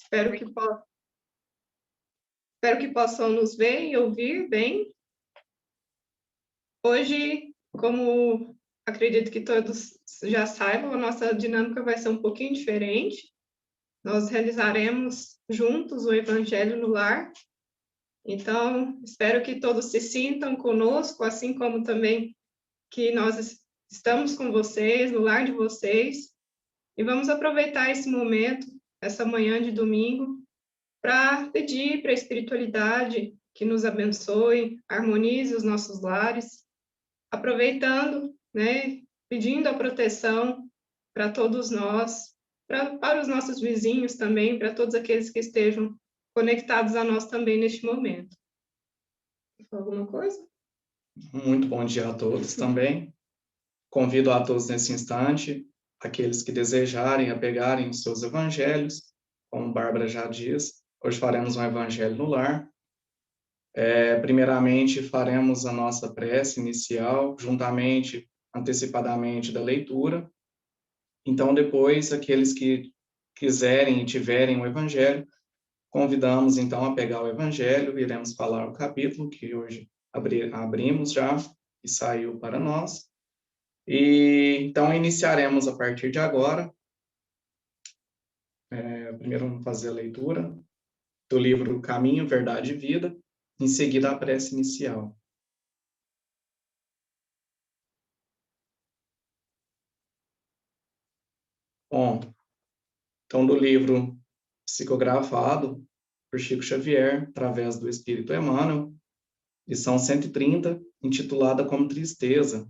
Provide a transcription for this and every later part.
Espero que, espero que possam nos ver e ouvir bem. Hoje, como acredito que todos já saibam, a nossa dinâmica vai ser um pouquinho diferente. Nós realizaremos juntos o Evangelho no Lar. Então, espero que todos se sintam conosco, assim como também que nós estamos com vocês, no lar de vocês. E vamos aproveitar esse momento, essa manhã de domingo, para pedir para a espiritualidade que nos abençoe, harmonize os nossos lares, aproveitando, né, pedindo a proteção para todos nós, para os nossos vizinhos também, para todos aqueles que estejam conectados a nós também neste momento. Alguma coisa? Muito bom dia a todos também. Convido a todos nesse instante, aqueles que desejarem a pegarem os seus evangelhos, como Bárbara já diz, hoje faremos um evangelho no lar. Primeiramente, faremos a nossa prece inicial, juntamente, antecipadamente da leitura. Então, depois, aqueles que quiserem e tiverem o evangelho, convidamos, então, a pegar o evangelho, iremos falar o capítulo que hoje abrimos já, e saiu para nós. E, então, iniciaremos a partir de agora. Primeiro, vamos fazer a leitura do livro Caminho, Verdade e Vida, em seguida, a prece inicial. Bom, então, do livro psicografado por Chico Xavier, através do Espírito Emmanuel, lição 130, intitulada como Tristeza.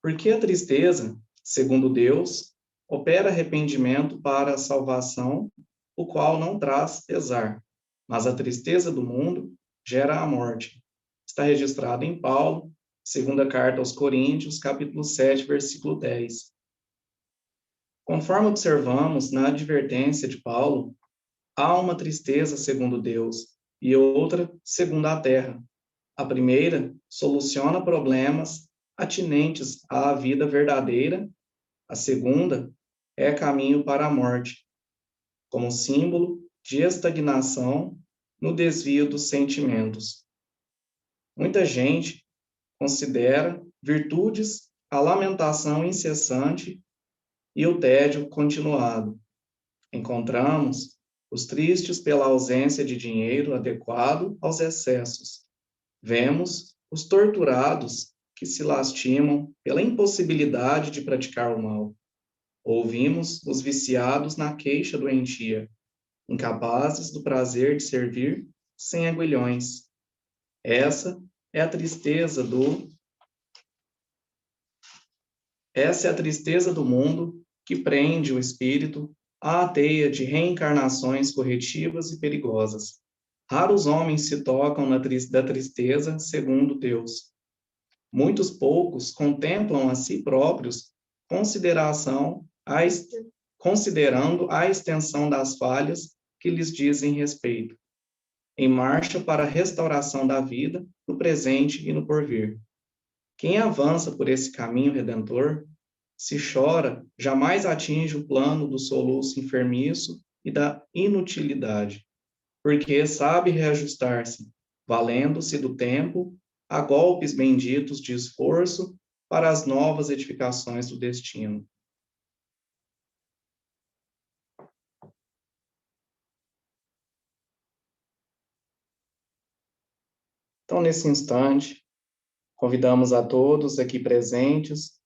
Porque a tristeza, segundo Deus, opera arrependimento para a salvação, o qual não traz pesar, mas a tristeza do mundo gera a morte. Está registrado em Paulo, segunda carta aos Coríntios, capítulo 7, versículo 10. Conforme observamos na advertência de Paulo, há uma tristeza segundo Deus e outra segundo a terra. A primeira soluciona problemas atinentes à vida verdadeira, a segunda é caminho para a morte, como símbolo de estagnação no desvio dos sentimentos. Muita gente considera virtudes a lamentação incessante e o tédio continuado. Encontramos os tristes pela ausência de dinheiro adequado aos excessos. Vemos os torturados que se lastimam pela impossibilidade de praticar o mal. Ouvimos os viciados na queixa doentia, incapazes do prazer de servir sem aguilhões. Essa é a tristeza do mundo que prende o espírito à teia de reencarnações corretivas e perigosas. Raros homens se tocam da tristeza segundo Deus. Muitos poucos contemplam a si próprios considerando a extensão das falhas que lhes dizem respeito, em marcha para a restauração da vida no presente e no porvir. Quem avança por esse caminho redentor, se chora, jamais atinge o plano do soluço enfermiço e da inutilidade, porque sabe reajustar-se, valendo-se do tempo a golpes benditos de esforço para as novas edificações do destino. Então, nesse instante, convidamos a todos aqui presentes,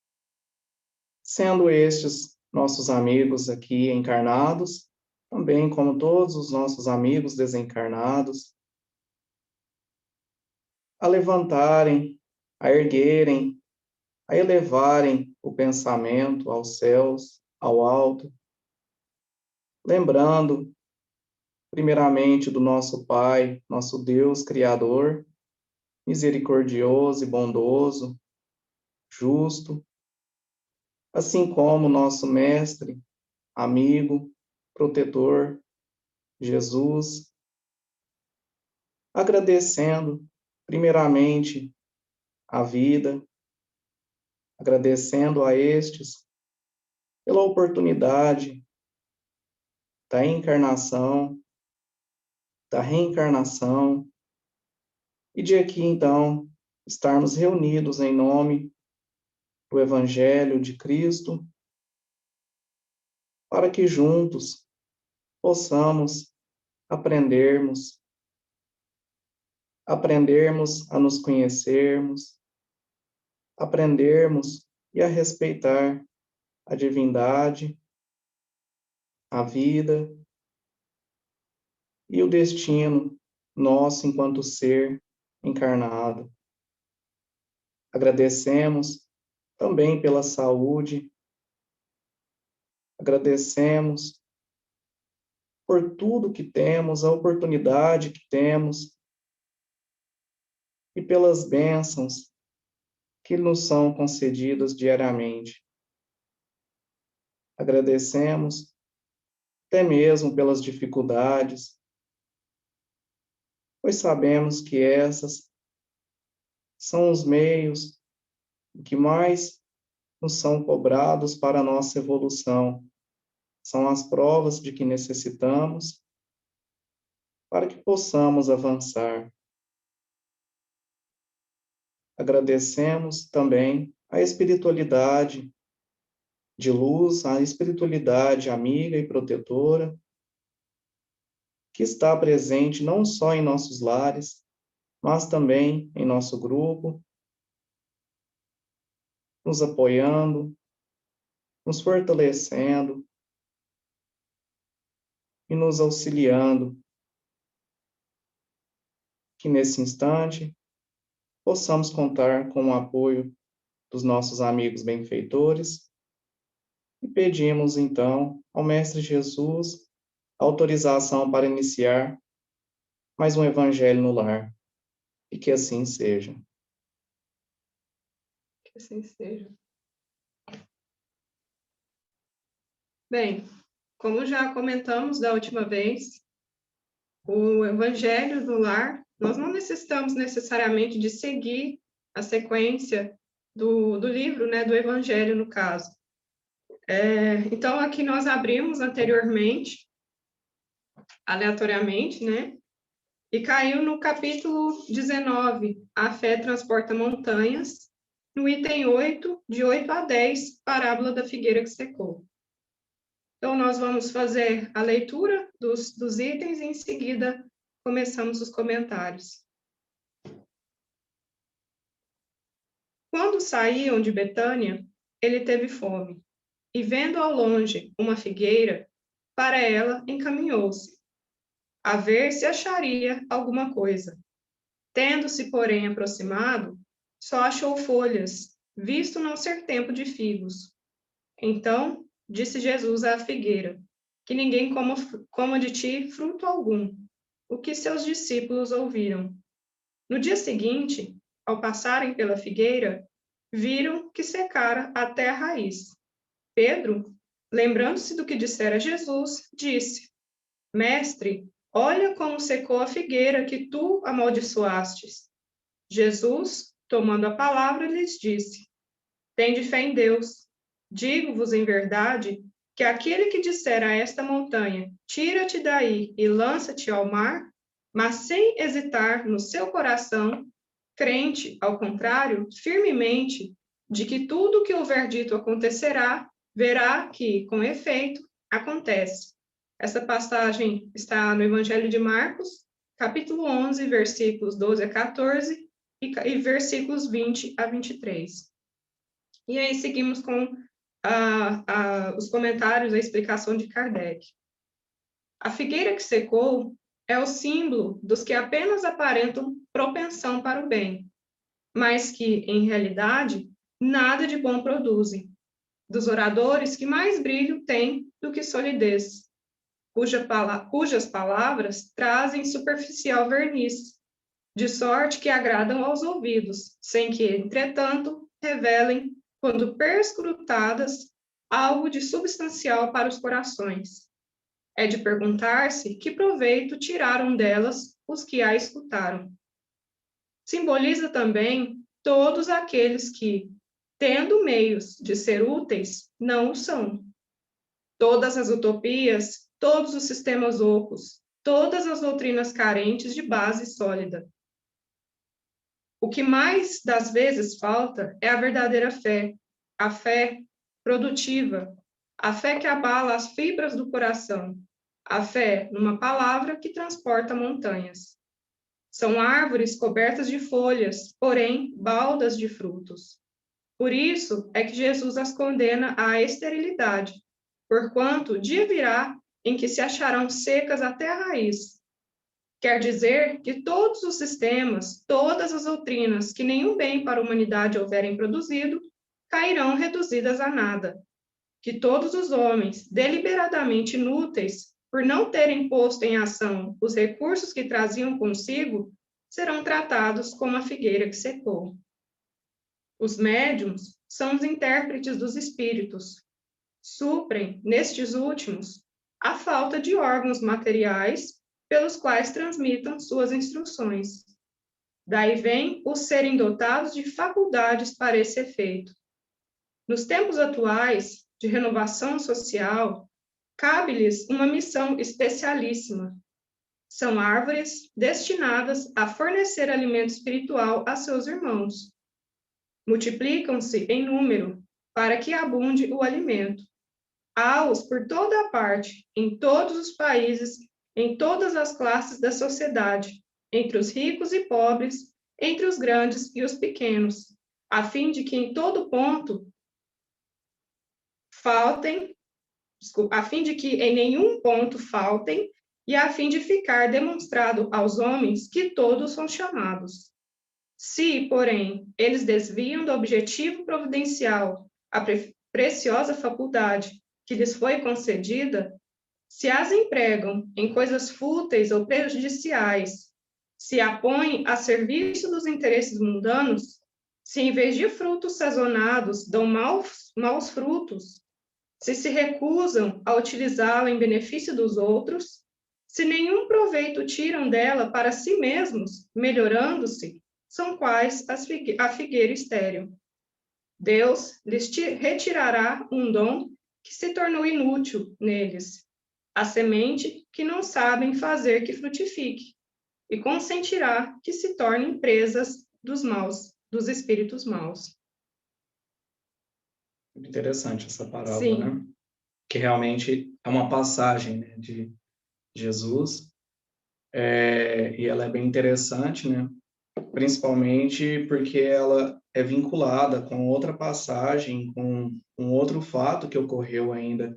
sendo estes nossos amigos aqui encarnados, também como todos os nossos amigos desencarnados, a levantarem, a erguerem, a elevarem o pensamento aos céus, ao alto, lembrando, primeiramente, do nosso Pai, nosso Deus Criador, misericordioso e bondoso, justo, assim como nosso Mestre, amigo, protetor, Jesus, agradecendo, primeiramente, a vida, agradecendo a estes pela oportunidade da encarnação, da reencarnação, e de aqui, então, estarmos reunidos em nome do Evangelho de Cristo, para que juntos possamos aprendermos a nos conhecermos, aprendermos e a respeitar a divindade, a vida e o destino nosso enquanto ser encarnado. Agradecemos também pela saúde, agradecemos por tudo que temos, a oportunidade que temos e pelas bênçãos que nos são concedidas diariamente. Agradecemos até mesmo pelas dificuldades, pois sabemos que essas são os meios que mais nos são cobrados para a nossa evolução. São as provas de que necessitamos para que possamos avançar. Agradecemos também a espiritualidade de luz, a espiritualidade amiga e protetora, que está presente não só em nossos lares, mas também em nosso grupo, nos apoiando, nos fortalecendo e nos auxiliando. Que nesse instante possamos contar com o apoio dos nossos amigos benfeitores e pedimos então ao Mestre Jesus autorização para iniciar mais um Evangelho no Lar, e que assim seja. Que assim seja. Bem, como já comentamos da última vez, o Evangelho do Lar, nós não necessitamos necessariamente de seguir a sequência do livro, né, do Evangelho, no caso. Então, aqui nós abrimos anteriormente, aleatoriamente, né, e caiu no capítulo 19, A Fé Transporta Montanhas, no item 8, de 8 a 10, Parábola da Figueira que Secou. Então, nós vamos fazer a leitura dos itens e, em seguida, começamos os comentários. Quando saíam de Betânia, ele teve fome, e vendo ao longe uma figueira, para ela encaminhou-se, a ver se acharia alguma coisa. Tendo-se, porém, aproximado, só achou folhas, visto não ser tempo de figos. Então, disse Jesus à figueira, que ninguém coma de ti fruto algum, o que seus discípulos ouviram. No dia seguinte, ao passarem pela figueira, viram que secara até a raiz. Pedro, lembrando-se do que dissera Jesus, disse: Mestre, olha como secou a figueira que tu amaldiçoastes. Jesus, tomando a palavra, lhes disse: Tende fé em Deus. Digo-vos em verdade que aquele que disser a esta montanha, tira-te daí e lança-te ao mar, mas sem hesitar no seu coração, crente, ao contrário, firmemente, de que tudo o que houver dito acontecerá, verá que, com efeito, acontece. Essa passagem está no Evangelho de Marcos, capítulo 11, versículos 12 a 14 e versículos 20 a 23. E aí seguimos com os comentários, a explicação de Kardec. A figueira que secou é o símbolo dos que apenas aparentam propensão para o bem, mas que, em realidade, nada de bom produzem, dos oradores que mais brilho têm do que solidez, cujas palavras trazem superficial verniz, de sorte que agradam aos ouvidos, sem que, entretanto, revelem, quando perscrutadas, algo de substancial para os corações. É de perguntar-se que proveito tiraram delas os que a escutaram. Simboliza também todos aqueles que, tendo meios de ser úteis, não o são. Todas as utopias todos os sistemas ocos, todas as doutrinas carentes de base sólida. O que mais das vezes falta é a verdadeira fé, a fé produtiva, a fé que abala as fibras do coração, a fé numa palavra que transporta montanhas. São árvores cobertas de folhas, porém baldas de frutos. Por isso é que Jesus as condena à esterilidade, porquanto o dia virá em que se acharão secas até a raiz. Quer dizer que todos os sistemas, todas as doutrinas que nenhum bem para a humanidade houverem produzido, cairão reduzidas a nada. Que todos os homens, deliberadamente inúteis, por não terem posto em ação os recursos que traziam consigo, serão tratados como a figueira que secou. Os médiuns são os intérpretes dos espíritos. Suprem, nestes últimos, a falta de órgãos materiais pelos quais transmitam suas instruções. Daí vem os serem dotados de faculdades para esse efeito. Nos tempos atuais, de renovação social, cabe-lhes uma missão especialíssima. São árvores destinadas a fornecer alimento espiritual a seus irmãos. Multiplicam-se em número, para que abunde o alimento. Há-os por toda a parte, em todos os países, em todas as classes da sociedade, entre os ricos e pobres, entre os grandes e os pequenos, a fim de que em todo ponto a fim de que em nenhum ponto faltem, e a fim de ficar demonstrado aos homens que todos são chamados. Se, porém, eles desviam do objetivo providencial a preciosa faculdade que lhes foi concedida, se as empregam em coisas fúteis ou prejudiciais, se a põem a serviço dos interesses mundanos, se em vez de frutos sazonados dão maus frutos, se recusam a utilizá-la em benefício dos outros, se nenhum proveito tiram dela para si mesmos, melhorando-se, são quais a figueira estéril. Deus lhes retirará um dom que se tornou inútil neles, a semente que não sabem fazer que frutifique, e consentirá que se tornem presas dos espíritos maus. Interessante essa parábola, Sim. né? Que realmente é uma passagem, né, de Jesus, e ela é bem interessante, né? Principalmente porque ela é vinculada com outra passagem, com um outro fato que ocorreu ainda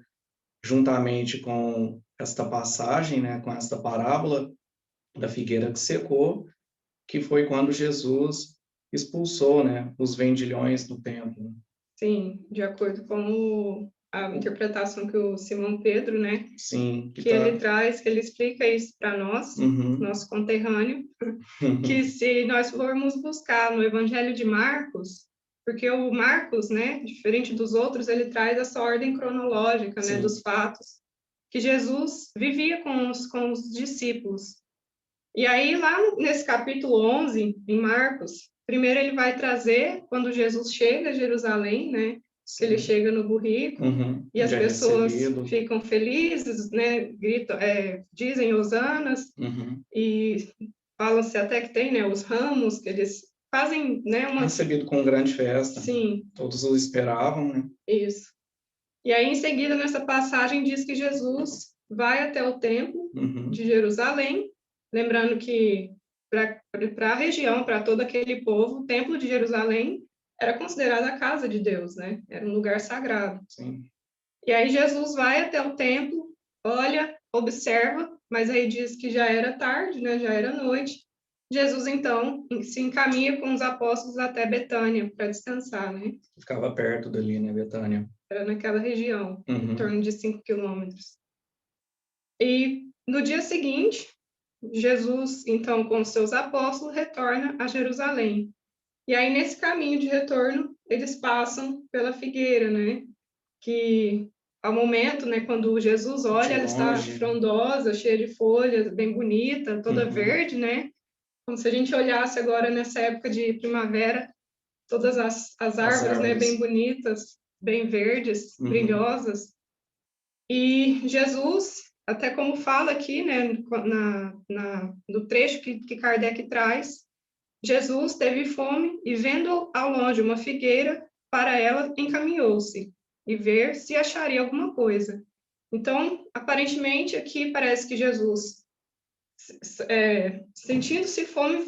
juntamente com esta passagem, né, com esta parábola da figueira que secou, que foi quando Jesus expulsou, né, os vendilhões do templo. Sim, de acordo com a interpretação que o Simão Pedro, né? Sim, que ele traz, que ele explica isso para nós, nosso conterrâneo, que se nós formos buscar no Evangelho de Marcos, porque o Marcos, né, diferente dos outros, ele traz essa ordem cronológica, né, dos fatos, que Jesus vivia com os discípulos. E aí, lá nesse capítulo 11, em Marcos, primeiro ele vai trazer, quando Jesus chega a Jerusalém, né, que ele chega no burrico, e as pessoas ficam felizes, né, gritam, dizem hosanas, e falam-se até que tem, né, os ramos, que eles fazem, né, recebido com grande festa. Sim. Todos o esperavam, né? Isso. E aí, em seguida, nessa passagem, diz que Jesus vai até o templo de Jerusalém, lembrando que para a região, para todo aquele povo, o templo de Jerusalém era considerado a casa de Deus, né? Era um lugar sagrado. Sim. E aí Jesus vai até o templo, olha, observa, mas aí diz que já era tarde, né? Já era noite. Jesus, então, se encaminha com os apóstolos até Betânia para descansar, né? Ficava perto dali, né, Betânia? Era naquela região, em torno de 5 quilômetros. E no dia seguinte, Jesus, então, com seus apóstolos, retorna a Jerusalém. E aí, nesse caminho de retorno, eles passam pela figueira, né? Que, ao momento, né, quando Jesus olha, ela está frondosa, cheia de folhas, bem bonita, toda verde, né? Como se a gente olhasse agora nessa época de primavera, todas as árvores, né, bem bonitas, bem verdes, brilhosas. E Jesus, até como fala aqui, né, no trecho que Kardec traz, Jesus teve fome e, vendo ao longe uma figueira, para ela encaminhou-se e ver se acharia alguma coisa. Então, aparentemente, aqui parece que Jesus, sentindo-se fome,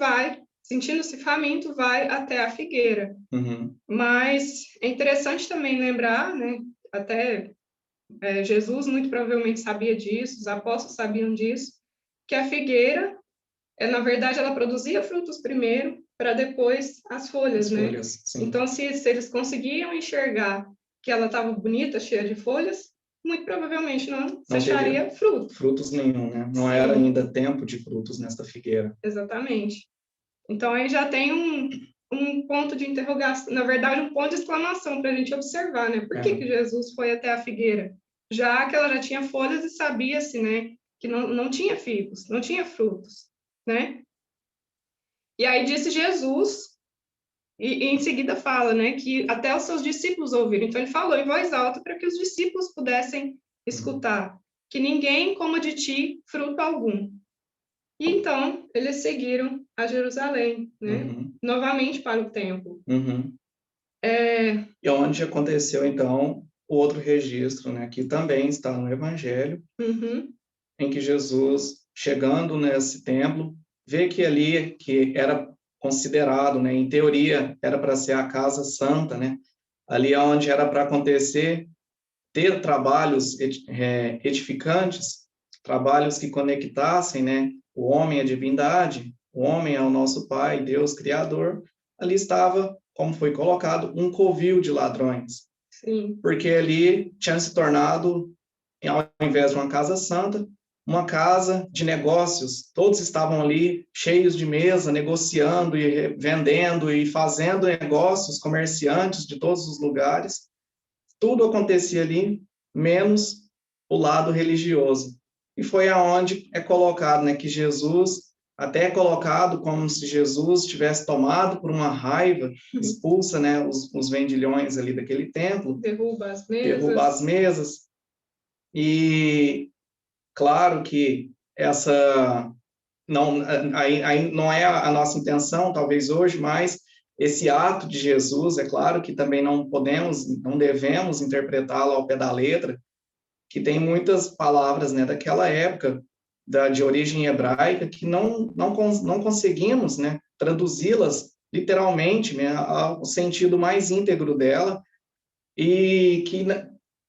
sentindo-se faminto, vai até a figueira. Uhum. Mas é interessante também lembrar, né, até Jesus muito provavelmente sabia disso, os apóstolos sabiam disso, que a figueira, na verdade, ela produzia frutos primeiro, para depois as folhas, né? Folhas, sim. Então, se eles conseguiam enxergar que ela estava bonita, cheia de folhas, muito provavelmente não se acharia fruto. Frutos nenhum, né? Não era ainda tempo de frutos nesta figueira. Exatamente. Então, aí já tem um ponto de interrogação, na verdade, um ponto de exclamação para a gente observar, né? Por que Jesus foi até a figueira? Já que ela já tinha folhas e sabia-se, né, que não tinha figos, não tinha frutos, né? E aí disse Jesus, e em seguida fala, né, que até os seus discípulos ouviram. Então ele falou em voz alta para que os discípulos pudessem escutar, que ninguém coma de ti fruto algum. E então eles seguiram a Jerusalém, né? Novamente para o templo. E onde aconteceu então o outro registro, né, que também está no Evangelho, em que Jesus, chegando nesse templo, vê que ali que era considerado, né, em teoria, era para ser a casa santa, né, ali onde era para acontecer, ter trabalhos edificantes, trabalhos que conectassem, né, o homem à divindade, o homem ao nosso Pai, Deus Criador, ali estava, como foi colocado, um covil de ladrões. Sim. Porque ali tinha se tornado, ao invés de uma casa santa, uma casa de negócios. Todos estavam ali cheios de mesa, negociando e vendendo e fazendo negócios, comerciantes de todos os lugares. Tudo acontecia ali, menos o lado religioso. E foi aonde é colocado, né, que Jesus, até é colocado como se Jesus tivesse tomado por uma raiva, expulsa, né, os vendilhões ali daquele templo, derruba as mesas. E claro que essa aí não é a nossa intenção, talvez hoje, mas esse ato de Jesus, é claro que também não devemos interpretá-lo ao pé da letra, que tem muitas palavras, né, daquela época, de origem hebraica, que não conseguimos, né, traduzi-las literalmente, né, ao sentido mais íntegro dela, e que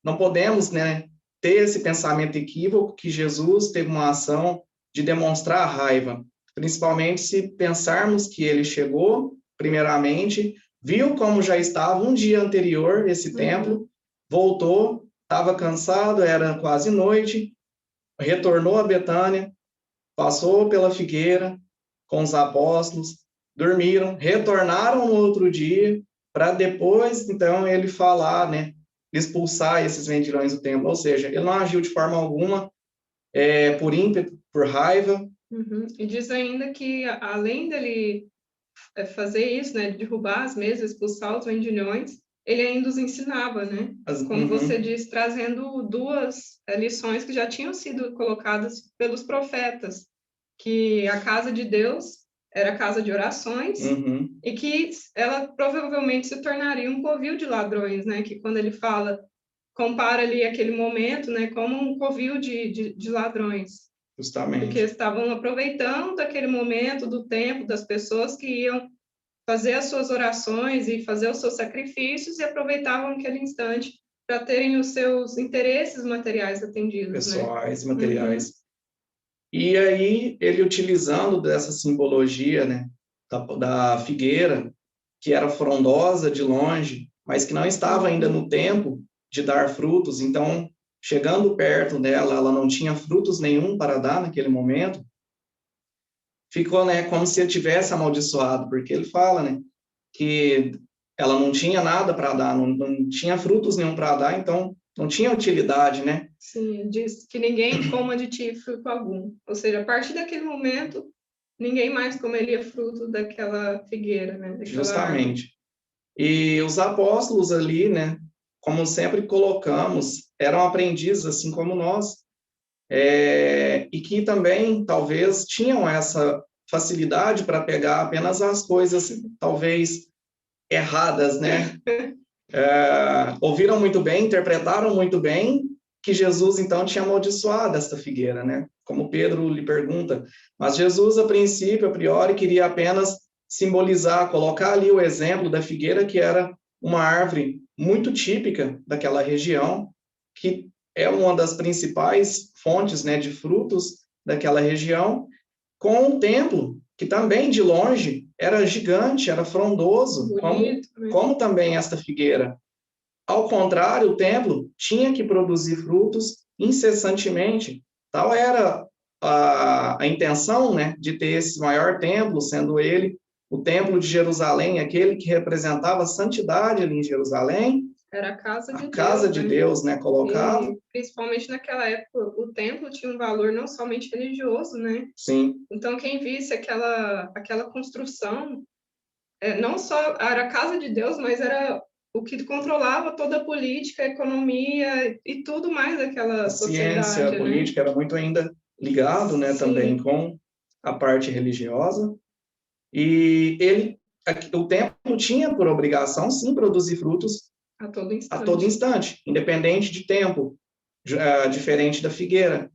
não podemos, né, ter esse pensamento equívoco que Jesus teve uma ação de demonstrar a raiva, principalmente se pensarmos que ele chegou, primeiramente, viu como já estava um dia anterior esse templo, voltou, estava cansado, era quase noite, retornou a Betânia, passou pela figueira com os apóstolos, dormiram, retornaram no outro dia, para depois, então, ele falar, né, expulsar esses vendilhões do templo. Ou seja, ele não agiu de forma alguma por ímpeto, por raiva. E diz ainda que, além dele fazer isso, né, derrubar as mesas, expulsar os vendilhões, ele ainda os ensinava, né? Como você diz, trazendo duas lições que já tinham sido colocadas pelos profetas, que a casa de Deus era casa de orações e que ela provavelmente se tornaria um covil de ladrões, né? Que quando ele fala, compara ali aquele momento, né, como um covil de ladrões. Justamente. Porque estavam aproveitando aquele momento do tempo das pessoas que iam fazer as suas orações e fazer os seus sacrifícios e aproveitavam aquele instante para terem os seus interesses materiais atendidos, pessoais, né? Materiais. E aí, ele utilizando dessa simbologia, né, da figueira, que era frondosa de longe, mas que não estava ainda no tempo de dar frutos, então, chegando perto dela, ela não tinha frutos nenhum para dar naquele momento, ficou, né, como se ele tivesse amaldiçoado, porque ele fala, né, que ela não tinha nada para dar, não tinha frutos nenhum para dar, então não tinha utilidade, né? Sim, diz que ninguém coma de ti fruto algum. Ou seja, a partir daquele momento, ninguém mais comeria fruto daquela figueira, né? Justamente. Árvore. E os apóstolos ali, né, como sempre colocamos, eram aprendizes, assim como nós. e que também, talvez, tinham essa facilidade para pegar apenas as coisas, talvez, erradas, né? Ouviram muito bem, interpretaram muito bem que Jesus, então, tinha amaldiçoado esta figueira, né? Como Pedro lhe pergunta. Mas Jesus, a princípio, a priori, queria apenas simbolizar, colocar ali o exemplo da figueira, que era uma árvore muito típica daquela região, que é uma das principais fontes, né, de frutos daquela região, com um templo que também, de longe, era gigante, era frondoso, Bonito, né? como também esta figueira. Ao contrário, o templo tinha que produzir frutos incessantemente. Tal era a intenção, né, de ter esse maior templo, sendo ele o templo de Jerusalém, aquele que representava a santidade ali em Jerusalém, Era a casa de a casa Deus, de né? Deus, né, colocado. E, principalmente naquela época, o templo tinha um valor não somente religioso, né? Sim. Então, quem visse aquela construção, não só era a casa de Deus, mas era o que controlava toda a política, a economia e tudo mais daquela A ciência, a sociedade, né? política era muito ainda ligado, né, Sim. também com a parte religiosa. E o templo tinha por obrigação, sim, produzir frutos A todo a todo instante. instante, independente de tempo, diferente da figueira.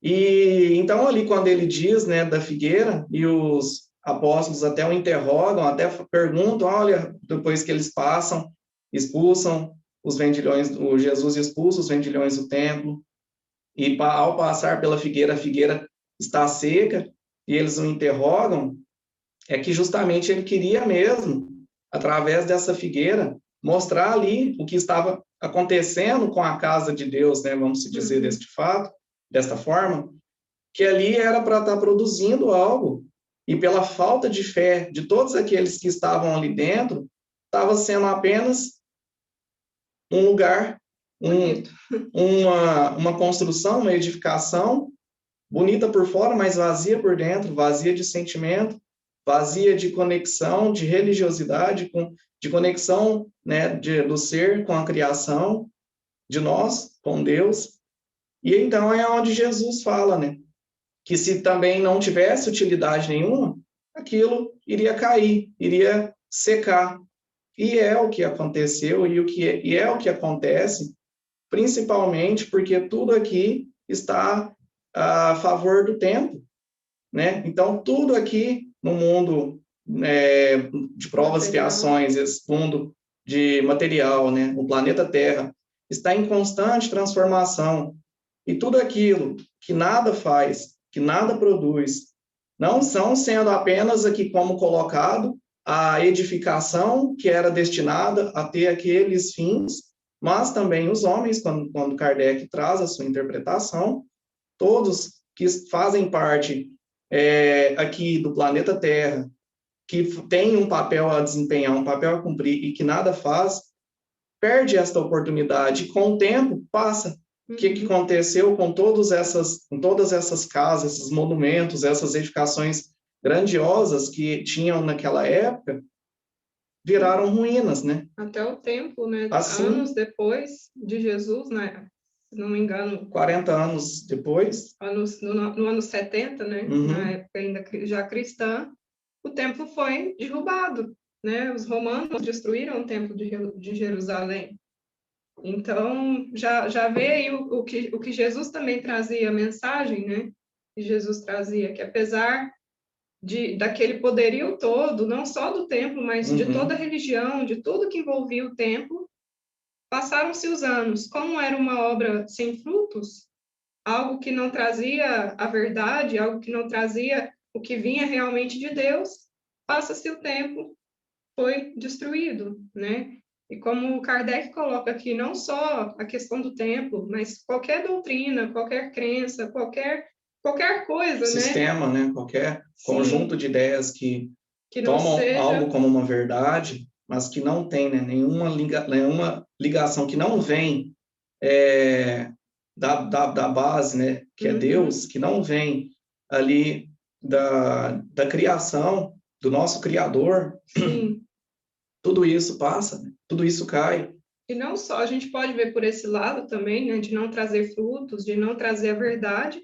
E então ali quando ele diz, né, da figueira, e os apóstolos até o interrogam, até perguntam, olha, depois que eles passam, expulsam os vendilhões, o Jesus expulsa os vendilhões do templo, e ao passar pela figueira, a figueira está seca, e eles o interrogam, é que justamente ele queria mesmo, através dessa figueira, mostrar ali o que estava acontecendo com a casa de Deus, né, vamos dizer deste fato, desta forma, que ali era para estar produzindo algo, e pela falta de fé de todos aqueles que estavam ali dentro, estava sendo apenas um lugar, uma construção, uma edificação, bonita por fora, mas vazia por dentro, vazia de sentimento, vazia de conexão, de religiosidade, de conexão, né, do ser com a criação, de nós com Deus. E então é onde Jesus fala, né, que se também não tivesse utilidade nenhuma, aquilo iria cair, iria secar. E é o que aconteceu e é o que acontece, principalmente porque tudo aqui está a favor do tempo, né? Então, tudo aqui no mundo de provas e expiações, esse mundo de material, né? O planeta Terra está em constante transformação. E tudo aquilo que nada faz, que nada produz, não são sendo apenas aqui como colocado a edificação que era destinada a ter aqueles fins, mas também os homens, quando Kardec traz a sua interpretação, todos que fazem parte aqui do planeta Terra, que tem um papel a desempenhar, um papel a cumprir e que nada faz, perde esta oportunidade. E com o tempo, passa. O que aconteceu com todas essas casas, esses monumentos, essas edificações grandiosas que tinham naquela época, viraram ruínas, né? Até o tempo, né? Assim, anos depois de Jesus, né? Se não me engano... 40 anos depois. No ano 70, né? Na época ainda já cristã, o templo foi derrubado, né? Os romanos destruíram o templo de Jerusalém. Então, já veio o que Jesus também trazia, a mensagem, né? Que Jesus trazia, que apesar daquele poderio todo, não só do templo, mas de toda a religião, de tudo que envolvia o templo, passaram-se os anos. Como era uma obra sem frutos, algo que não trazia a verdade, algo que não trazia o que vinha realmente de Deus, passa-se o tempo, foi destruído, né? E como Kardec coloca aqui, não só a questão do templo, mas qualquer doutrina, qualquer crença, qualquer coisa, sistema, né? Qualquer conjunto de ideias que tomam algo como uma verdade, mas que não tem, né, nenhuma ligação, que não vem da base, né, que é Deus, que não vem ali da criação, do nosso Criador. Sim. Tudo isso passa, né? Tudo isso cai. E não só, a gente pode ver por esse lado também, né, de não trazer frutos, de não trazer a verdade,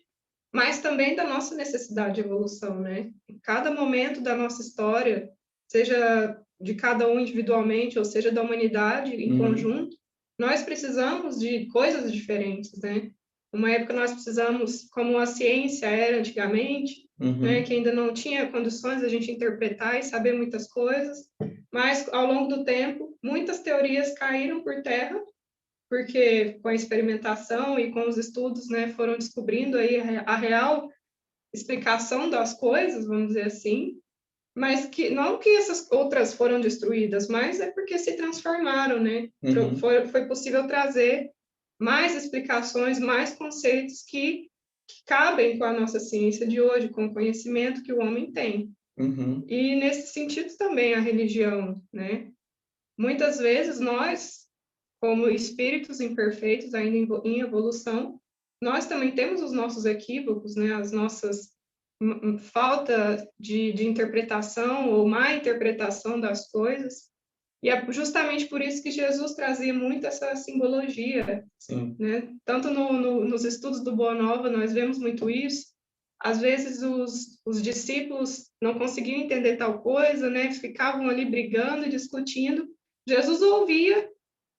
mas também da nossa necessidade de evolução, né? Em cada momento da nossa história, seja de cada um individualmente, ou seja da humanidade em conjunto, nós precisamos de coisas diferentes, né? Uma época nós precisamos, como a ciência era antigamente, né, que ainda não tinha condições da gente interpretar e saber muitas coisas, mas ao longo do tempo, muitas teorias caíram por terra, porque com a experimentação e com os estudos, né, foram descobrindo aí a real explicação das coisas, vamos dizer assim, mas que não que essas outras foram destruídas, mas é porque se transformaram, né? Foi possível trazer mais explicações, mais conceitos que cabem com a nossa ciência de hoje, com o conhecimento que o homem tem. E nesse sentido também a religião, né? Muitas vezes nós, como espíritos imperfeitos, ainda em evolução, nós também temos os nossos equívocos, né? As nossas falta de interpretação ou má interpretação das coisas. E é justamente por isso que Jesus trazia muito essa simbologia, né? Tanto nos estudos do Boa Nova nós vemos muito isso. Às vezes os discípulos não conseguiam entender tal coisa, né? Ficavam ali brigando e discutindo. Jesus ouvia,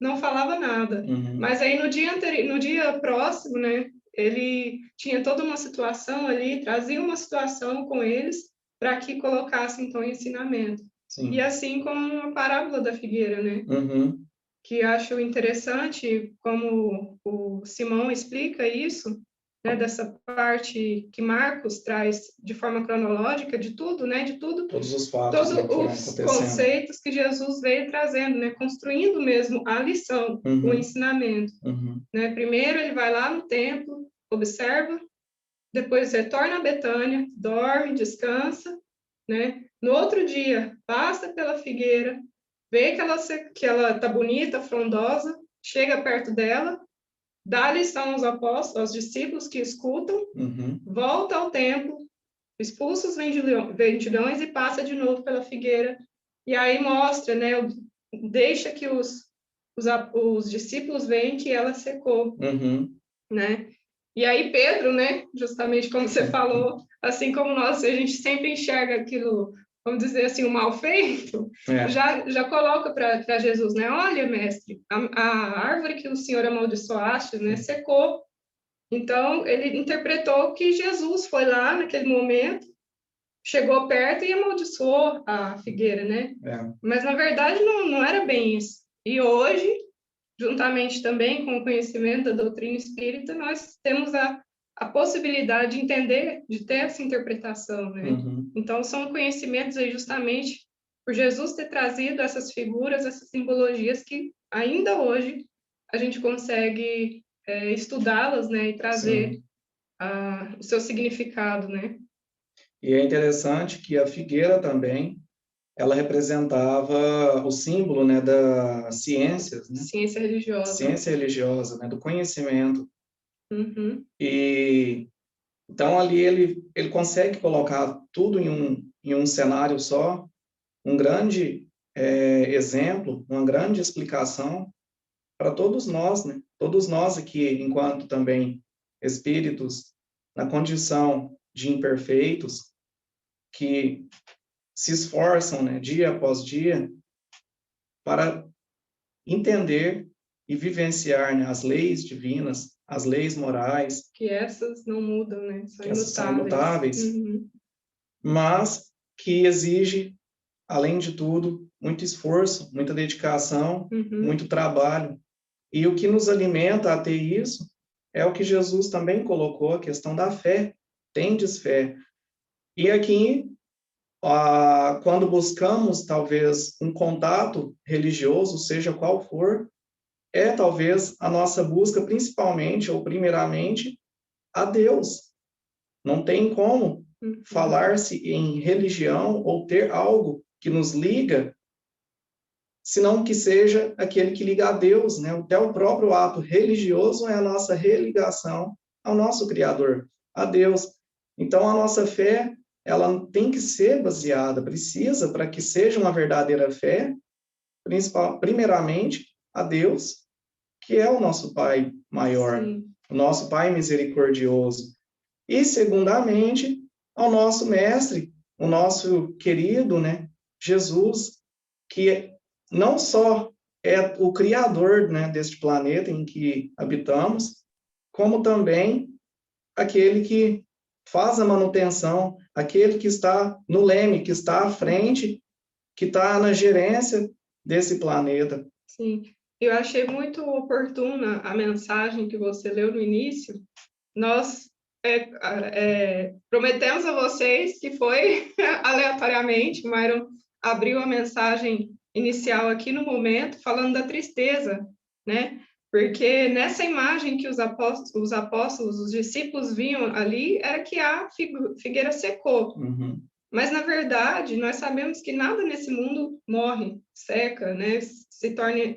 não falava nada. Mas aí no dia próximo, né? Ele tinha toda uma situação ali, trazia uma situação com eles para que colocasse então ensinamento. E assim como a parábola da figueira, né? Que acho interessante como o Simão explica isso, né? Dessa parte que Marcos traz de forma cronológica de tudo, né? De tudo. Todos os fatos, né, que foram acontecendo. Conceitos que Jesus veio trazendo, né? Construindo mesmo a lição, o ensinamento. Né? Primeiro ele vai lá no templo, observa, depois retorna a Betânia, dorme, descansa, né? No outro dia, passa pela figueira, vê que ela está bonita, frondosa, chega perto dela, dá lição aos apóstolos, aos discípulos que escutam, volta ao templo, expulsa os vendilhões e passa de novo pela figueira. E aí mostra, né? Deixa que os discípulos veem que ela secou, né? E aí Pedro, né? Justamente como você falou, assim como nós, a gente sempre enxerga aquilo, vamos dizer assim, o mal feito, já coloca para Jesus, né? Olha, mestre, a árvore que o Senhor amaldiçoaste, né? Secou. Então ele interpretou que Jesus foi lá naquele momento, chegou perto e amaldiçoou a figueira, né? Mas na verdade não era bem isso. E hoje, juntamente também com o conhecimento da doutrina espírita, nós temos a possibilidade de entender, de ter essa interpretação, né? Então, são conhecimentos aí justamente por Jesus ter trazido essas figuras, essas simbologias que ainda hoje a gente consegue estudá-las, né? E trazer o seu significado, né? E é interessante que a figueira também, ela representava o símbolo, né, das ciências, né? Ciência religiosa. Ciência religiosa, né, do conhecimento. E então ali ele consegue colocar tudo em um cenário só, um grande exemplo, uma grande explicação para todos nós, né? Todos nós aqui, enquanto também espíritos na condição de imperfeitos, que se esforçam, né, dia após dia, para entender e vivenciar, né, as leis divinas, as leis morais. Que essas não mudam, né? São imutáveis. Mas que exige, além de tudo, muito esforço, muita dedicação, muito trabalho. E o que nos alimenta a ter isso é o que Jesus também colocou, a questão da fé. Tendes fé. E aqui, quando buscamos, talvez, um contato religioso, seja qual for, é talvez a nossa busca principalmente, ou primeiramente, a Deus. Não tem como falar-se em religião ou ter algo que nos liga, senão que seja aquele que liga a Deus, né? Até o próprio ato religioso é a nossa religação ao nosso Criador, a Deus. Então, a nossa fé, ela tem que ser baseada, precisa, para que seja uma verdadeira fé, primeiramente, a Deus, que é o nosso Pai maior, Sim. o nosso Pai misericordioso. E, segundamente, ao nosso Mestre, o nosso querido, né, Jesus, que não só é o Criador, né, deste planeta em que habitamos, como também aquele que faz a manutenção, aquele que está no leme, que está à frente, que está na gerência desse planeta. Sim, eu achei muito oportuna a mensagem que você leu no início. Nós prometemos a vocês que foi aleatoriamente, o Myron abriu a mensagem inicial aqui no momento, falando da tristeza, né? Porque nessa imagem que os apóstolos, os discípulos viam ali, era que a figueira secou. Uhum. Mas, na verdade, nós sabemos que nada nesse mundo morre, seca, né? Se torna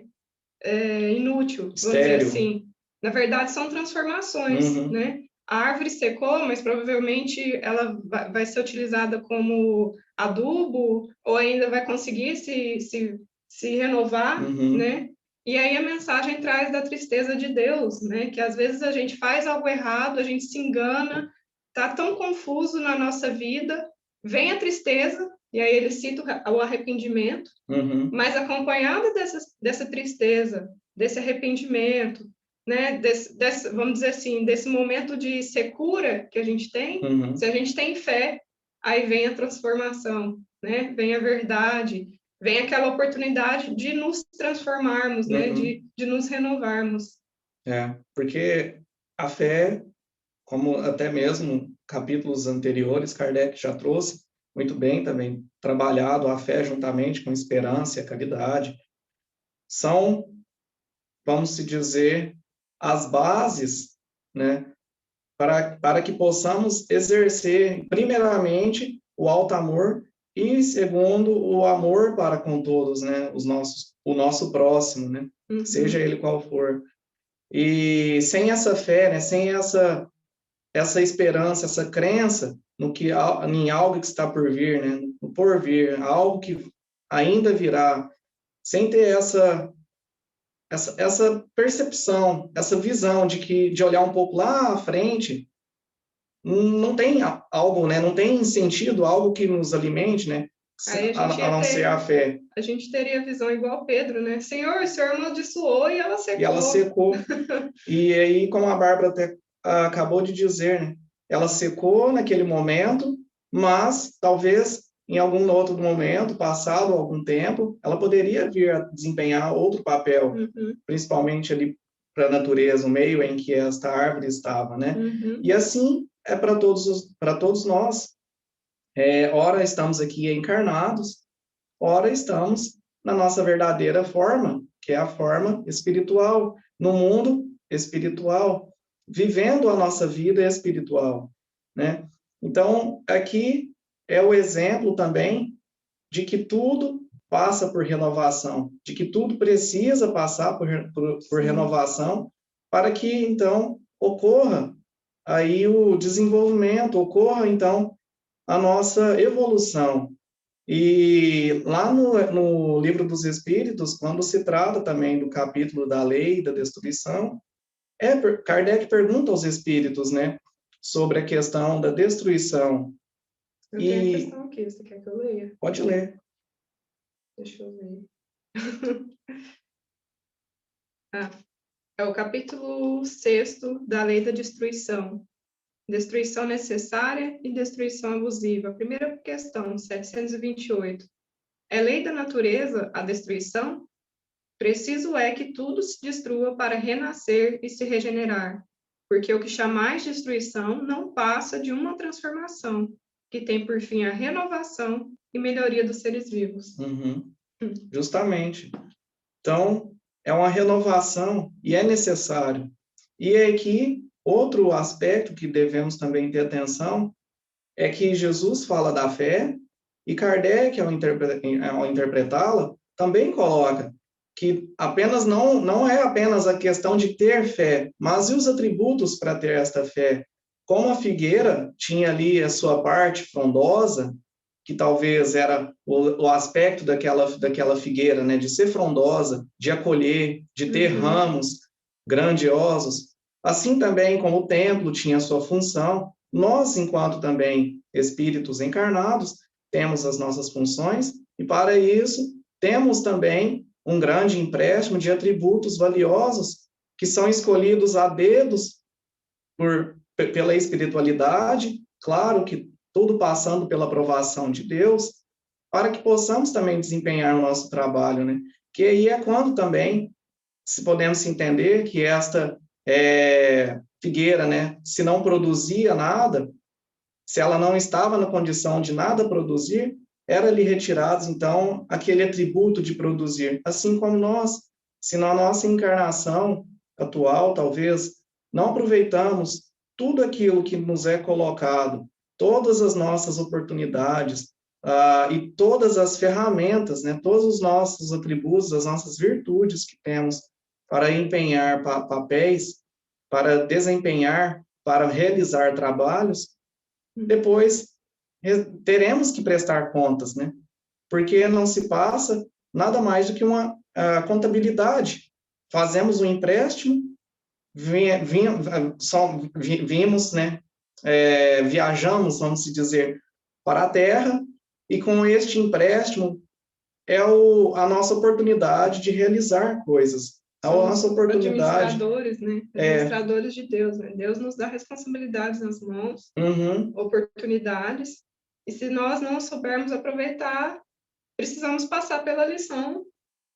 inútil, vamos dizer assim. Na verdade, são transformações, Uhum. né? A árvore secou, mas provavelmente ela vai ser utilizada como adubo ou ainda vai conseguir se renovar, Uhum. né? E aí a mensagem traz da tristeza de Deus, né? Que às vezes a gente faz algo errado, a gente se engana, tá tão confuso na nossa vida, vem a tristeza, e aí ele cita o arrependimento, Uhum. mas acompanhada dessa tristeza, desse arrependimento, né, vamos dizer assim, desse momento de secura que a gente tem, Uhum. se a gente tem fé, aí vem a transformação, né, vem a verdade, vem aquela oportunidade de nos transformarmos, né, Uhum. de nos renovarmos. Porque a fé, como até mesmo capítulos anteriores, Kardec já trouxe muito bem também, trabalhado a fé juntamente com esperança e a caridade, são, vamos se dizer, as bases, né, para que possamos exercer, primeiramente, o alto amor e, segundo, o amor para com todos, né, o nosso próximo, né, Uhum. seja ele qual for. E sem essa fé, né, sem essa esperança, essa crença em algo que está por vir, né, no porvir, algo que ainda virá, sem ter essa percepção, essa visão de olhar um pouco lá à frente, não tem algo, né, não tem sentido, algo que nos alimente, né, Aí a não ser a fé. a gente teria a visão igual Pedro, né? Senhor, o Senhor amaldiçoou e ela secou. E ela secou. E aí, como a Bárbara até acabou de dizer, né, ela secou naquele momento, mas talvez em algum outro momento, passado algum tempo, ela poderia vir a desempenhar outro papel, Uhum. principalmente ali para a natureza, o meio em que esta árvore estava, né? Uhum. E assim é para todos nós. Ora estamos aqui encarnados, ora estamos na nossa verdadeira forma, que é a forma espiritual, no mundo espiritual, vivendo a nossa vida espiritual, né? Então, aqui é o exemplo também de que tudo passa por renovação, de que tudo precisa passar por renovação para que, então, ocorra aí o desenvolvimento, ocorra, então, a nossa evolução. E lá no Livro dos Espíritos, quando se trata também do capítulo da lei e da destruição, Kardec pergunta aos espíritos, né, sobre a questão da destruição. Eu tenho a questão aqui, você quer que eu leia? Pode ler. Deixa eu ver. É o capítulo 6º da lei da destruição. Destruição necessária e destruição abusiva. Primeira questão, 728. É lei da natureza a destruição? Preciso é que tudo se destrua para renascer e se regenerar, porque o que chamais destruição não passa de uma transformação, que tem por fim a renovação e melhoria dos seres vivos. Uhum. Justamente. Então, é uma renovação e é necessário. E aqui, outro aspecto que devemos também ter atenção é que Jesus fala da fé e Kardec, ao interpretá-la, também coloca que apenas não é apenas a questão de ter fé, mas e os atributos para ter esta fé? Como a figueira tinha ali a sua parte frondosa, que talvez era o aspecto daquela figueira, né, de ser frondosa, de acolher, de ter ramos grandiosos. Assim também como o templo tinha sua função, nós, enquanto também espíritos encarnados, temos as nossas funções, e para isso temos também um grande empréstimo de atributos valiosos que são escolhidos a dedos pela espiritualidade, claro que tudo passando pela aprovação de Deus, para que possamos também desempenhar o nosso trabalho, né? Que aí é quando também se podemos entender que esta figueira, né, se não produzia nada, se ela não estava na condição de nada produzir, era-lhe retirado, então, aquele atributo de produzir. Assim como nós, se na nossa encarnação atual, talvez, não aproveitamos tudo aquilo que nos é colocado, todas as nossas oportunidades, e todas as ferramentas, né, todos os nossos atributos, as nossas virtudes que temos para empenhar papéis, para desempenhar, para realizar trabalhos, depois teremos que prestar contas, né? Porque não se passa nada mais do que uma contabilidade. Fazemos um empréstimo, vimos, né? Viajamos, vamos dizer, para a Terra, e com este empréstimo é a nossa oportunidade de realizar coisas. A nossa oportunidade. Administradores, né? Administradores de Deus, né? Deus nos dá responsabilidades nas mãos, oportunidades, e se nós não soubermos aproveitar, precisamos passar pela lição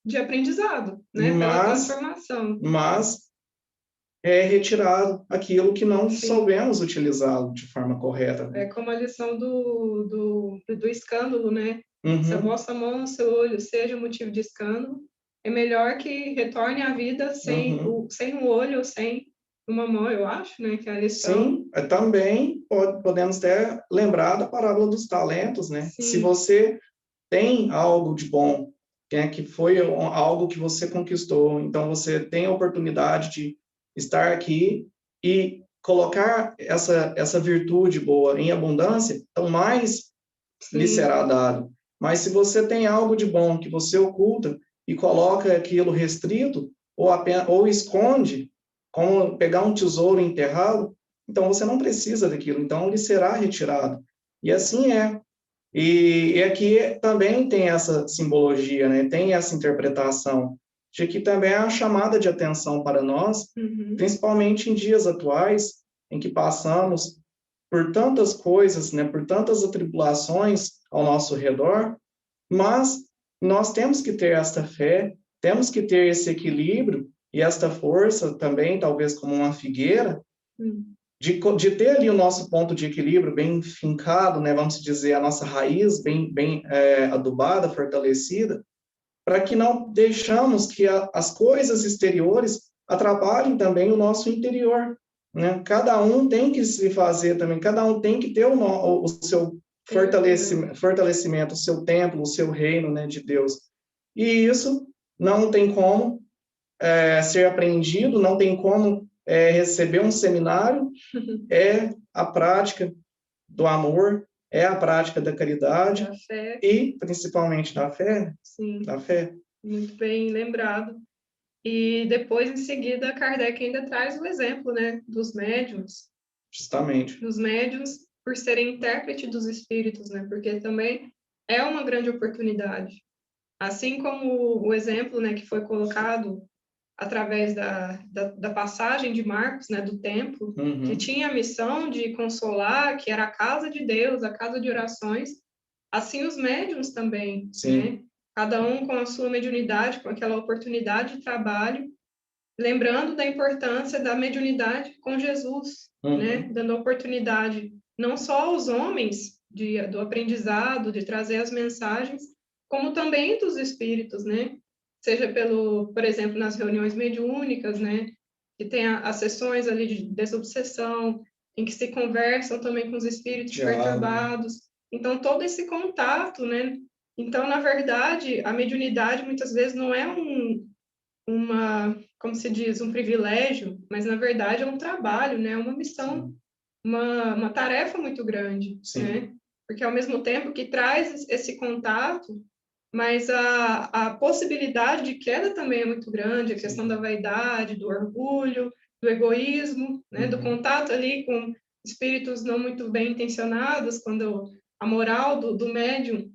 de aprendizado, né? Pela transformação. Mas é retirado aquilo que não soubemos utilizá-lo de forma correta. É como a lição do escândalo, né? Se a vossa mão no seu olho seja motivo de escândalo, é melhor que retorne à vida sem um olho ou sem uma mão, eu acho, né? Que é a lição. Sim, também podemos até lembrar da parábola dos talentos, né? Sim. Se você tem algo de bom, que foi algo que você conquistou, então você tem a oportunidade de estar aqui e colocar essa virtude boa em abundância, então mais lhe será dado. Mas se você tem algo de bom que você oculta e coloca aquilo restrito, ou esconde, como pegar um tesouro e enterrá-lo, então você não precisa daquilo, então lhe será retirado. E assim é. E aqui também tem essa simbologia, né? Tem essa interpretação de que também é uma chamada de atenção para nós, principalmente em dias atuais, em que passamos por tantas coisas, né? Por tantas atribulações ao nosso redor, mas nós temos que ter esta fé, temos que ter esse equilíbrio e esta força também, talvez como uma figueira, de ter ali o nosso ponto de equilíbrio bem fincado, né, vamos dizer, a nossa raiz bem adubada, fortalecida, para que não deixamos que as coisas exteriores atrapalhem também o nosso interior, né? Cada um tem que se fazer também, cada um tem que ter o seu fortalecimento, o seu templo, o seu reino, né, de Deus. E isso não tem como ser aprendido, não tem como receber um seminário, é a prática do amor, é a prática da caridade e principalmente da fé. Sim, da fé. Muito bem lembrado. E depois, em seguida, Kardec ainda traz o exemplo, né, dos médiuns. Justamente. Dos médiuns, por serem intérprete dos espíritos, né, porque também é uma grande oportunidade. Assim como o exemplo, né, que foi colocado através da passagem de Marcos, né, do templo, que tinha a missão de consolar, que era a casa de Deus, a casa de orações, assim os médiuns também, né? Cada um com a sua mediunidade, com aquela oportunidade de trabalho, lembrando da importância da mediunidade com Jesus, né? Dando oportunidade não só aos homens do aprendizado, de trazer as mensagens, como também dos espíritos, né? Seja por exemplo, nas reuniões mediúnicas, né? Que tem as sessões ali de desobsessão, em que se conversam também com os espíritos perturbados. Então, todo esse contato, né? Então, na verdade, a mediunidade muitas vezes não é como se diz, um privilégio, mas na verdade é um trabalho, né? Uma missão, uma tarefa muito grande, né? porque ao mesmo tempo que traz esse contato, mas a possibilidade de queda também é muito grande, a questão da vaidade, do orgulho, do egoísmo, né, do contato ali com espíritos não muito bem intencionados, quando a moral do médium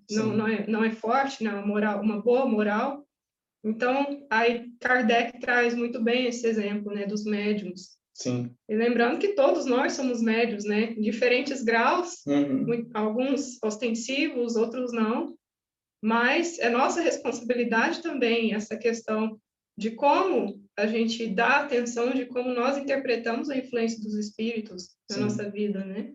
não é forte, né, uma boa moral. Então, aí Kardec traz muito bem esse exemplo, né, dos médiums. Sim. E lembrando que todos nós somos médios, né, em diferentes graus, alguns ostensivos, outros não, mas é nossa responsabilidade também essa questão de como a gente dá atenção, de como nós interpretamos a influência dos espíritos na nossa vida, né?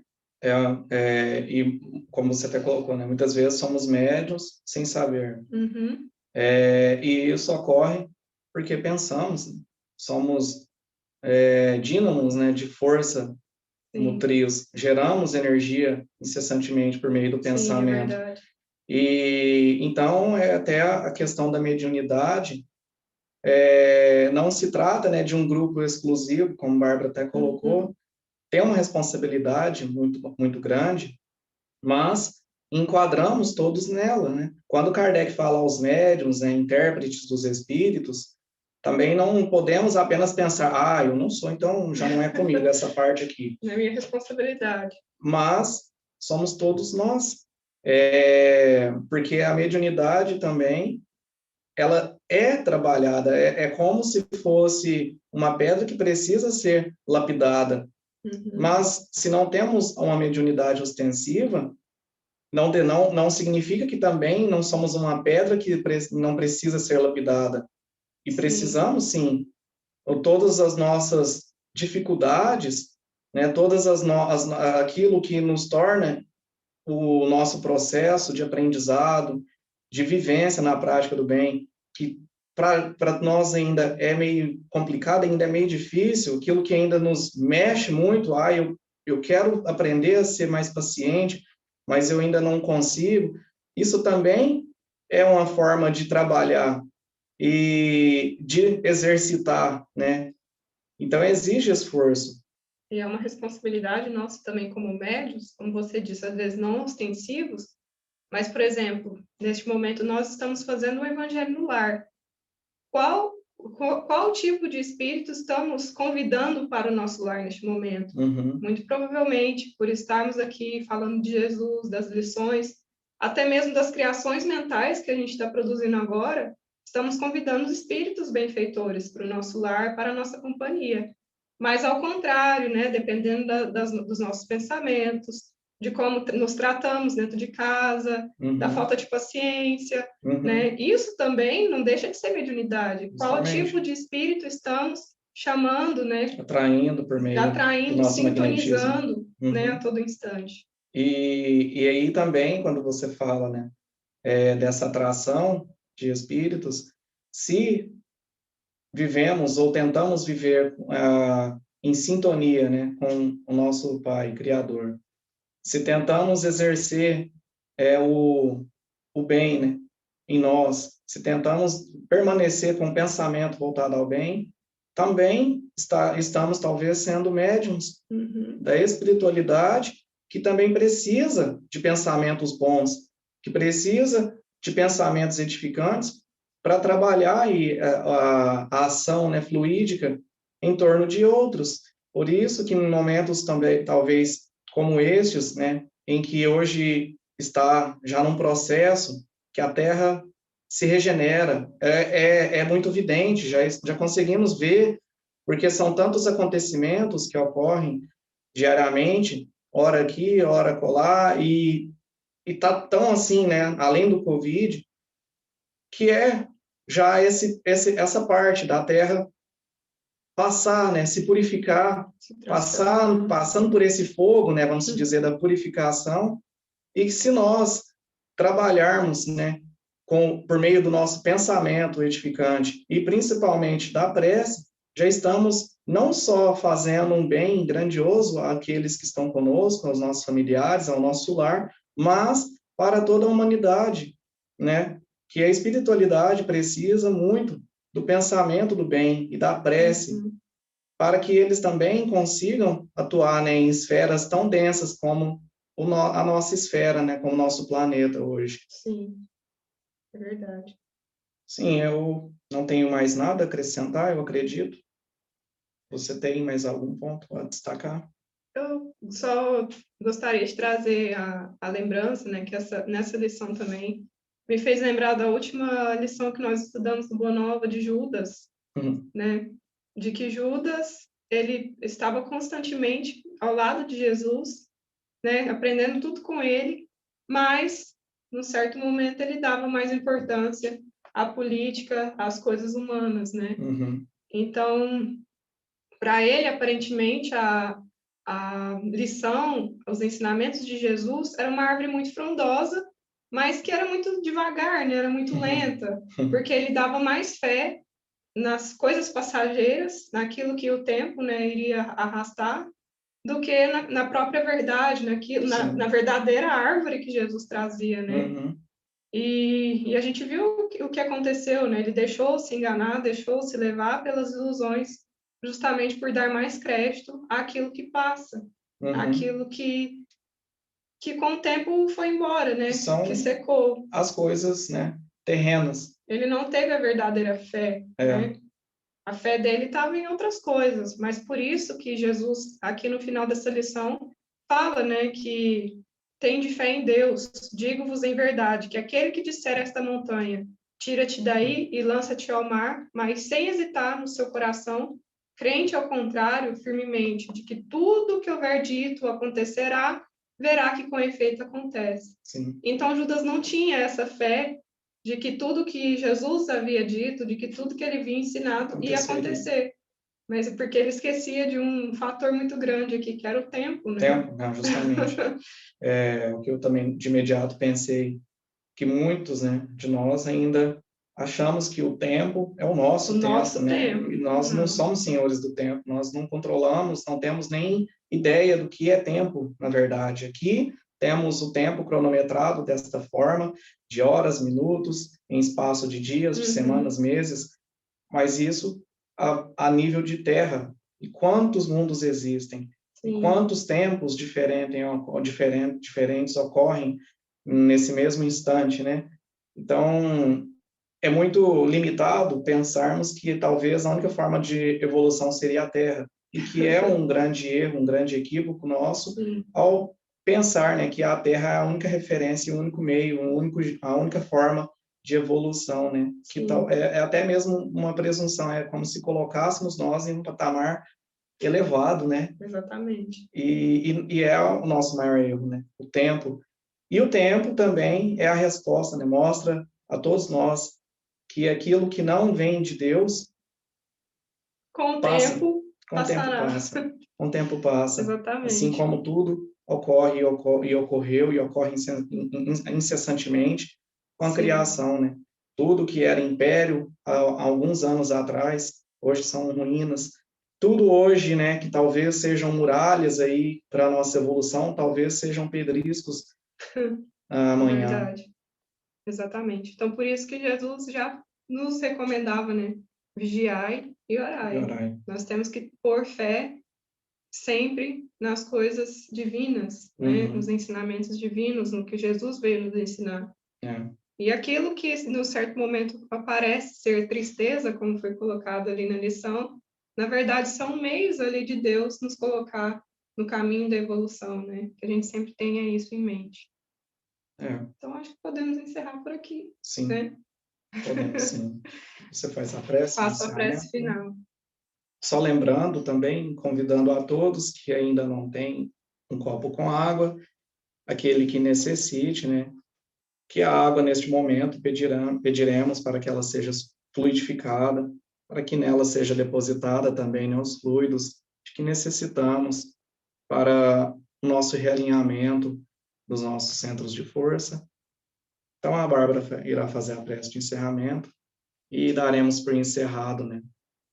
E como você até colocou, né, muitas vezes somos médios sem saber. E isso ocorre porque pensamos, somos dínamos, né, de força nutrios, geramos energia incessantemente por meio do pensamento. Sim, é verdade. E então até a questão da mediunidade não se trata, né, de um grupo exclusivo, como a Bárbara até colocou, tem uma responsabilidade muito grande, mas enquadramos todos nela, né? Quando Kardec fala aos médiuns, né, intérpretes dos espíritos, também não podemos apenas pensar, eu não sou, então já não é comigo essa parte aqui. Não é minha responsabilidade. Mas somos todos nós. Porque a mediunidade também, ela é trabalhada, é como se fosse uma pedra que precisa ser lapidada. Mas se não temos uma mediunidade ostensiva, não significa que também não somos uma pedra que não precisa ser lapidada. E precisamos, sim. Todas as nossas dificuldades, né, aquilo que nos torna o nosso processo de aprendizado, de vivência na prática do bem, que para nós ainda é meio complicado, ainda é meio difícil, aquilo que ainda nos mexe muito, eu quero aprender a ser mais paciente, mas eu ainda não consigo. Isso também é uma forma de trabalhar e de exercitar, né? Então exige esforço. E é uma responsabilidade nossa também como médios, como você disse, às vezes não ostensivos, mas, por exemplo, neste momento nós estamos fazendo o Evangelho no Lar. Qual tipo de espírito estamos convidando para o nosso lar neste momento? Muito provavelmente, por estarmos aqui falando de Jesus, das lições, até mesmo das criações mentais que a gente está produzindo agora, estamos convidando os espíritos benfeitores para o nosso lar, para a nossa companhia. Mas, ao contrário, né, dependendo dos nossos pensamentos, de como nos tratamos dentro de casa, da falta de paciência, né? Isso também não deixa de ser mediunidade. Qual tipo de espírito estamos chamando, né? Atraindo por meio do nosso sintonizando, né, a todo instante. E aí também, quando você fala, né, dessa atração de espíritos, se vivemos ou tentamos viver em sintonia, né, com o nosso Pai Criador, se tentamos exercer o bem, né, em nós, se tentamos permanecer com o pensamento voltado ao bem, também estamos talvez sendo médiums da espiritualidade, que também precisa de pensamentos bons, que precisa de pensamentos edificantes para trabalhar aí a ação, né, fluídica em torno de outros. Por isso que em momentos também, talvez, como estes, né, em que hoje está já num processo que a Terra se regenera, é muito evidente, já conseguimos ver, porque são tantos acontecimentos que ocorrem diariamente, ora aqui, ora acolá, e está tão assim, né, além do Covid, que já essa parte da Terra passar, né, se purificar, passando por esse fogo, né, vamos dizer, da purificação, e que se nós trabalharmos, né, por meio do nosso pensamento edificante e principalmente da prece, já estamos não só fazendo um bem grandioso àqueles que estão conosco, aos nossos familiares, ao nosso lar, mas para toda a humanidade, né? Que a espiritualidade precisa muito do pensamento do bem e da prece, para que eles também consigam atuar, né, em esferas tão densas como a nossa esfera, né, como nosso planeta hoje. Sim, é verdade. Sim, eu não tenho mais nada a acrescentar, eu acredito. Você tem mais algum ponto a destacar? Eu só gostaria de trazer a lembrança, né, que nessa lição também me fez lembrar da última lição que nós estudamos no Boa Nova de Judas, Uhum. né, de que Judas, ele estava constantemente ao lado de Jesus, né, aprendendo tudo com ele, mas, num certo momento, ele dava mais importância à política, às coisas humanas, né? Uhum. Então, para ele, aparentemente, a lição, os ensinamentos de Jesus era uma árvore muito frondosa, mas que era muito devagar, né? Era muito lenta, porque ele dava mais fé nas coisas passageiras, naquilo que o tempo, né, iria arrastar, do que na própria verdade, na verdadeira árvore que Jesus trazia, né? Uhum. E a gente viu o que aconteceu, né? Ele deixou se enganar, deixou se levar pelas ilusões, justamente por dar mais crédito àquilo que passa, Uhum. àquilo que com o tempo foi embora, Que né? Que são secou. as coisas, né, terrenas. Ele não teve a verdadeira fé, É. né? A fé dele estava em outras coisas, mas por isso que Jesus, aqui no final dessa lição, fala, né, que tende fé em Deus, digo-vos em verdade, que aquele que disser a esta montanha, tira-te daí e lança-te ao mar, mas sem hesitar no seu coração, crente ao contrário, firmemente, de que tudo que houver dito acontecerá, verá que com efeito acontece. Sim. Então Judas não tinha essa fé de que tudo que Jesus havia dito, de que tudo que ele havia ensinado ia acontecer. Mas é porque ele esquecia de um fator muito grande aqui, que era o tempo, né? Tempo, né, justamente. O que eu também de imediato pensei, que muitos, né, de nós ainda achamos que o tempo é o O nosso tempo, nosso né? tempo. E nós não somos senhores do tempo, nós não controlamos, não temos nem ideia do que é tempo, na verdade. Aqui temos o tempo cronometrado desta forma, de horas, minutos, em espaço de dias, de semanas, meses, mas isso a nível de terra. E quantos mundos existem? E Sim. quantos tempos diferentes ocorrem nesse mesmo instante, né? Então, é muito limitado pensarmos que talvez a única forma de evolução seria a Terra, e que é um grande erro, um grande equívoco nosso, Sim. ao pensar, né, que a Terra é a única referência, o único meio, a única forma de evolução, né? Que tal, é até mesmo uma presunção, é como se colocássemos nós em um patamar elevado, né? Exatamente. E é o nosso maior erro, né? O tempo. E o tempo também é a resposta, né? Mostra a todos nós que aquilo que não vem de Deus Com o passa, tempo com o tempo passará. passa, com o tempo passa. Assim Exatamente. como tudo ocorre e ocorreu e ocorre incessantemente com a Sim. criação, né? Tudo que era império há alguns anos atrás, hoje são ruínas. Tudo hoje, né, que talvez sejam muralhas aí para a nossa evolução, talvez sejam pedriscos amanhã. Verdade. Exatamente. Então, por isso que Jesus já nos recomendava, né? Vigiai e orai. Orai. Nós temos que pôr fé sempre nas coisas divinas, né? Nos ensinamentos divinos, no que Jesus veio nos ensinar. É. E aquilo que, no certo momento, parece ser tristeza, como foi colocado ali na lição, na verdade, são meios ali de Deus nos colocar no caminho da evolução, né? Que a gente sempre tenha isso em mente. Então, acho que podemos encerrar por aqui, Sim, né? podemos sim. Você faz a prece de Faço a prece encerramento, né? final. Só lembrando também, convidando a todos que ainda não têm um copo com água, aquele que necessite, né? Que a água, neste momento, pediremos para que ela seja fluidificada, para que nela seja depositada também, né, os fluidos de que necessitamos para o nosso realinhamento dos nossos centros de força. Então, a Bárbara irá fazer a prece de encerramento e daremos por encerrado, né,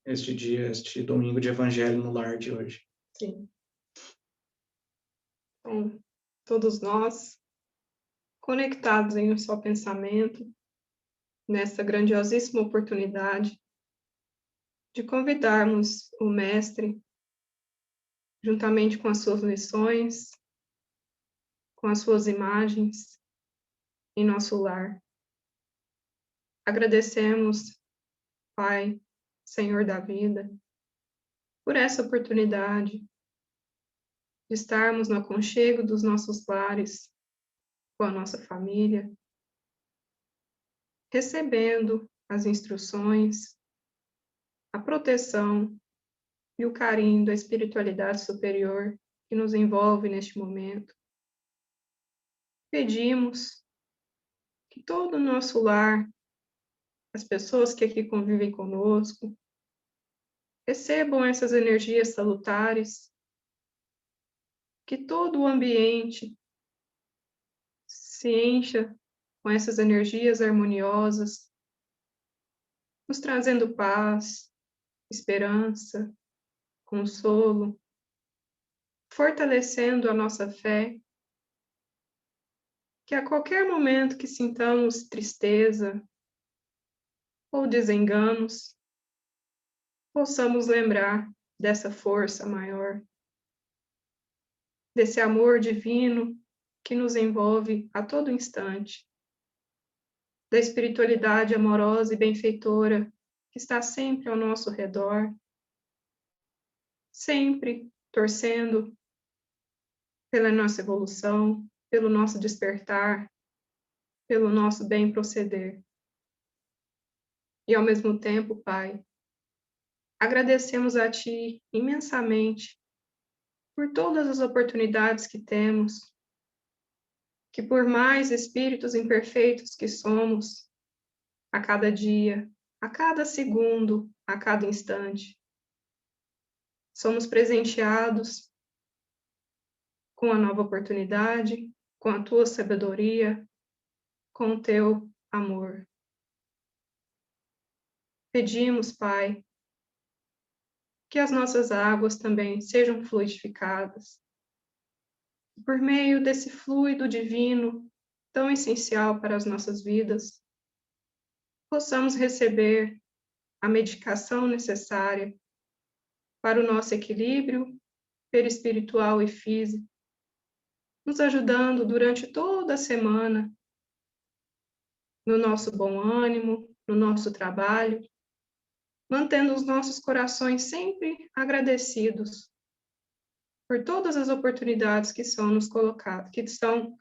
este dia, este domingo de Evangelho no Lar de hoje. Sim. Então, todos nós, conectados em um só pensamento, nessa grandiosíssima oportunidade de convidarmos o Mestre, juntamente com as suas lições, com as suas imagens em nosso lar. Agradecemos, Pai, Senhor da vida, por essa oportunidade de estarmos no aconchego dos nossos lares, com a nossa família, recebendo as instruções, a proteção e o carinho da espiritualidade superior que nos envolve neste momento. Pedimos que todo o nosso lar, as pessoas que aqui convivem conosco, recebam essas energias salutares, que todo o ambiente se encha com essas energias harmoniosas, nos trazendo paz, esperança, consolo, fortalecendo a nossa fé, que a qualquer momento que sintamos tristeza ou desenganos, possamos lembrar dessa força maior, desse amor divino que nos envolve a todo instante, da espiritualidade amorosa e benfeitora que está sempre ao nosso redor, sempre torcendo pela nossa evolução, pelo nosso despertar, pelo nosso bem proceder. E ao mesmo tempo, Pai, agradecemos a Ti imensamente por todas as oportunidades que temos, que por mais espíritos imperfeitos que somos, a cada dia, a cada segundo, a cada instante, somos presenteados com a nova oportunidade, com a Tua sabedoria, com o Teu amor. Pedimos, Pai, que as nossas águas também sejam fluidificadas. Por meio desse fluido divino, tão essencial para as nossas vidas, possamos receber a medicação necessária para o nosso equilíbrio perispiritual e físico, nos ajudando durante toda a semana no nosso bom ânimo, no nosso trabalho, mantendo os nossos corações sempre agradecidos por todas as oportunidades que são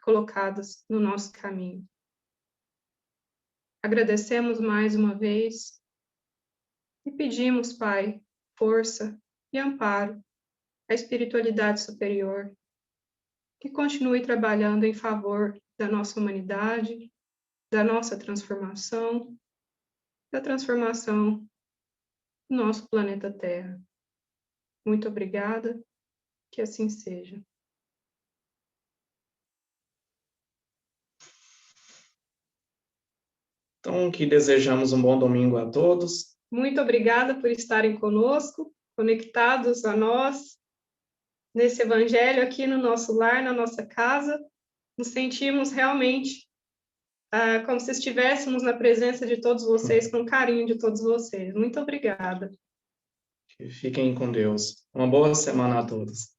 colocadas no nosso caminho. Agradecemos mais uma vez e pedimos, Pai, força e amparo à espiritualidade superior, que continue trabalhando em favor da nossa humanidade, da nossa transformação, da transformação do nosso planeta Terra. Muito obrigada, que assim seja. Então, que desejamos um bom domingo a todos. Muito obrigada por estarem conosco, conectados a nós, nesse evangelho aqui no nosso lar, na nossa casa. Nos sentimos realmente como se estivéssemos na presença de todos vocês, com o carinho de todos vocês. Muito obrigada. Fiquem com Deus. Uma boa semana a todos.